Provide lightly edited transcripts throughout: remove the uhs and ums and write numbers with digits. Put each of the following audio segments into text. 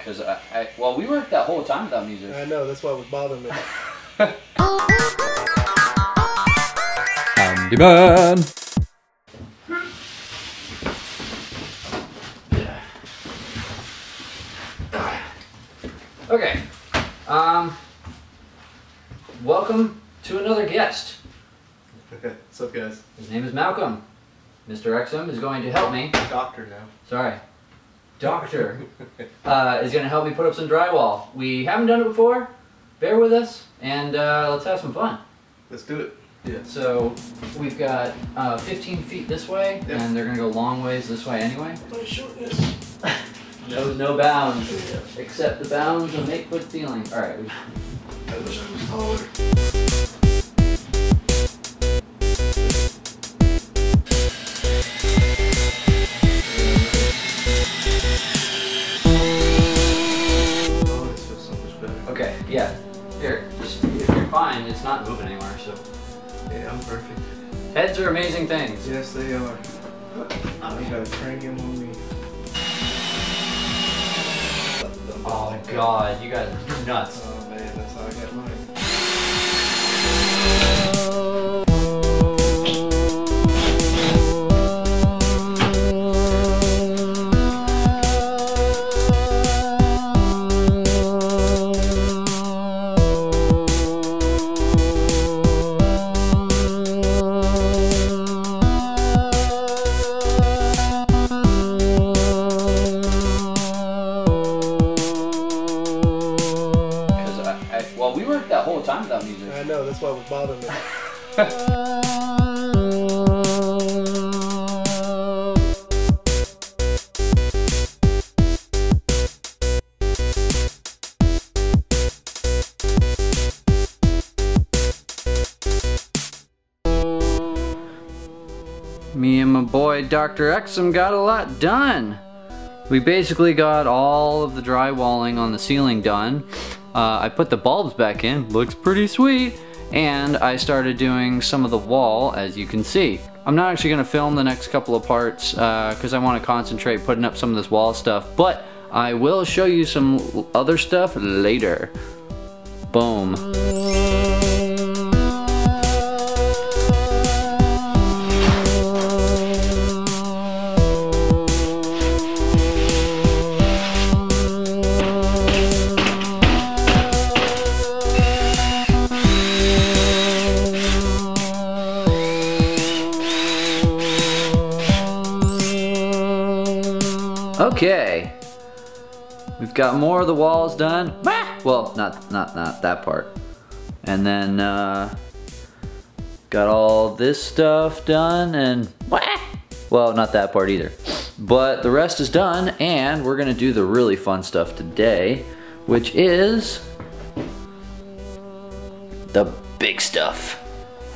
Because well, we worked that whole time without music. I know, that's why it was bothering me. Handyman! Okay. Welcome to another guest. Okay, what's up, guys? His name is Malcolm. Mr. Exum is going to help me. Doctor now. Sorry. Doctor is going to help me put up some drywall. We haven't done it before. Bear with us, and let's have some fun. Let's do it. Yeah. So we've got 15 feet this way, yep. And they're going to go long ways this way anyway. Nice shortness. No bounds, except the bounds of 8-foot ceiling. All right. I wish I was taller. Okay, yeah. Here, just if you're fine, it's not moving anywhere, so. Yeah, I'm perfect. Heads are amazing things. Yes, they are. I got a cranium on me. Oh god, you guys are nuts. Oh man, that's how I got mine. Well, we worked that whole time without music. I know, that's why it was bothering me. Me and my boy Dr. Exum got a lot done. We basically got all of the drywalling on the ceiling done. I put the bulbs back in, looks pretty sweet, and I started doing some of the wall, as you can see. I'm not actually going to film the next couple of parts because I want to concentrate putting up some of this wall stuff, but I will show you some other stuff later. Boom. Okay, we've got more of the walls done. Well, not that part. And then got all this stuff done, and well, not that part either. But the rest is done, and we're gonna do the really fun stuff today, which is the big stuff.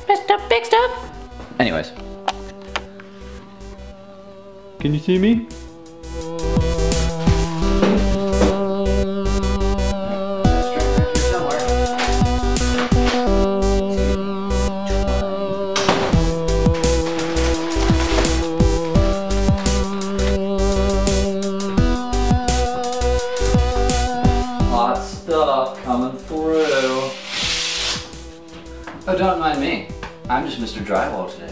Mr. Big Stuff. Anyways, can you see me? Coming through. Oh, don't mind me. I'm just Mr. Drywall today.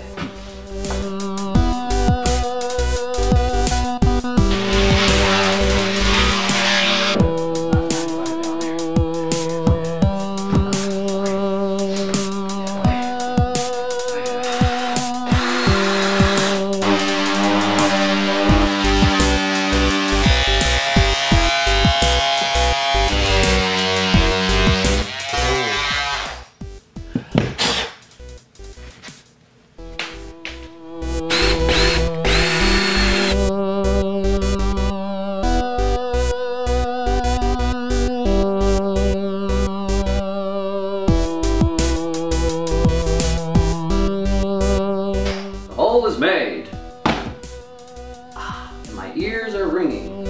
Made. And my ears are ringing.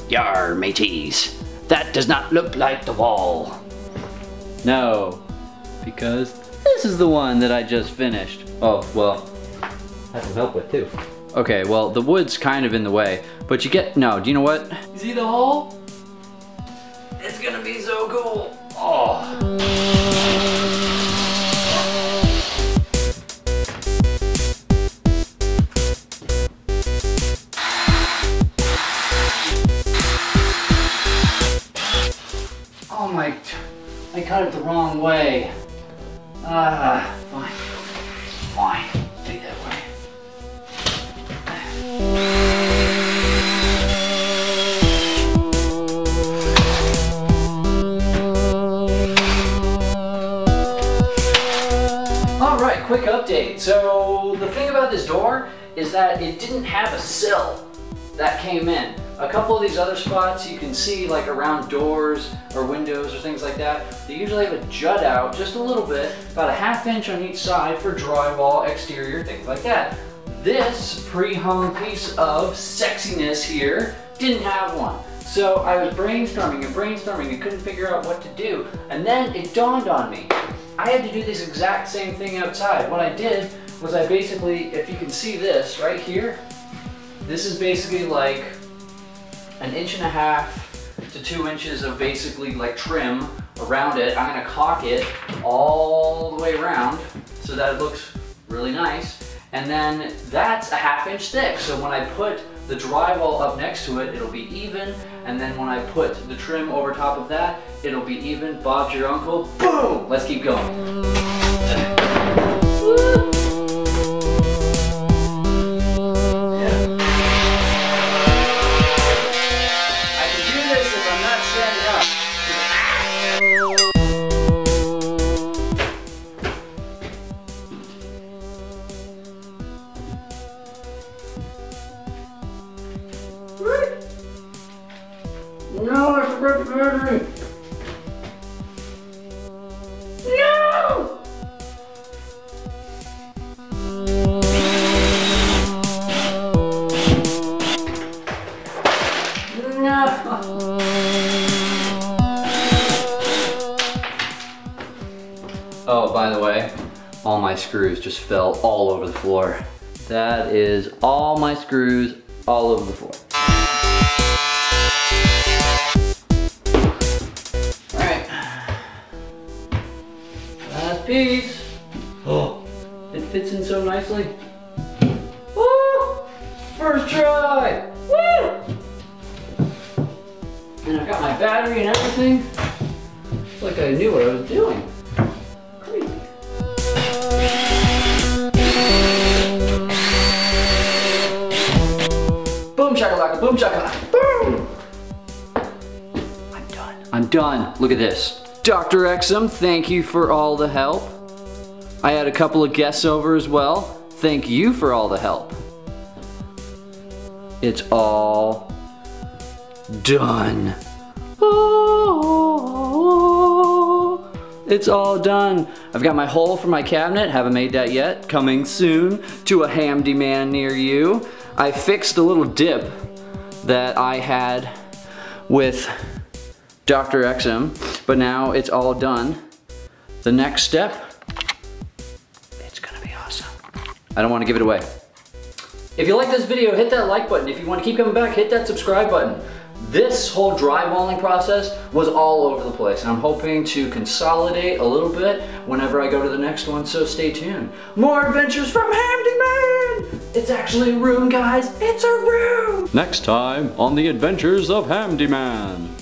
Yar, mateys. That does not look like the wall. No, because this is the one that I just finished. Oh, well, I have some help with too. Okay, well, the wood's kind of in the way, but you get, no, do you know what? You see the hole? It's gonna be so cool. Oh. Oh my, I cut it the wrong way. Fine, fine, take that way. All right, quick update. So the thing about this door is that it didn't have a sill that came in. A couple of these other spots you can see, like around doors or windows or things like that, they usually have a jut out just a little bit, about a ½ inch on each side for drywall, exterior, things like that. This pre-hung piece of sexiness here didn't have one. So I was brainstorming and couldn't figure out what to do. And then it dawned on me, I had to do this exact same thing outside. What I did was I basically, if you can see this right here, this is basically like 1.5 to 2 inches of basically like trim around it. I'm gonna caulk it all the way around so that it looks really nice. And then that's a ½ inch thick. So when I put the drywall up next to it, it'll be even. And then when I put the trim over top of that, it'll be even. Bob's your uncle. Boom! Let's keep going. No, I forgot the battery. No! No! Oh, by the way, all my screws just fell all over the floor. That is all my screws all over the floor. Piece. Oh, it fits in so nicely. Oh, first try. Woo! And I've got my battery and everything. It's like I knew what I was doing. Crazy. Boom shakalaka, boom shakalaka, boom! I'm done. I'm done. Look at this. Dr. Exum, thank you for all the help. I had a couple of guests over as well. Thank you for all the help. It's all done. Oh, it's all done. I've got my hole for my cabinet, haven't made that yet. Coming soon to a handyman near you. I fixed a little dip that I had with Dr. Exum, but now it's all done. The next step, it's gonna be awesome. I don't wanna give it away. If you like this video, hit that like button. If you wanna keep coming back, hit that subscribe button. This whole drywalling process was all over the place, and I'm hoping to consolidate a little bit whenever I go to the next one, so stay tuned. More adventures from Handyman! It's actually a room, guys, it's a room! Next time on the Adventures of Handyman.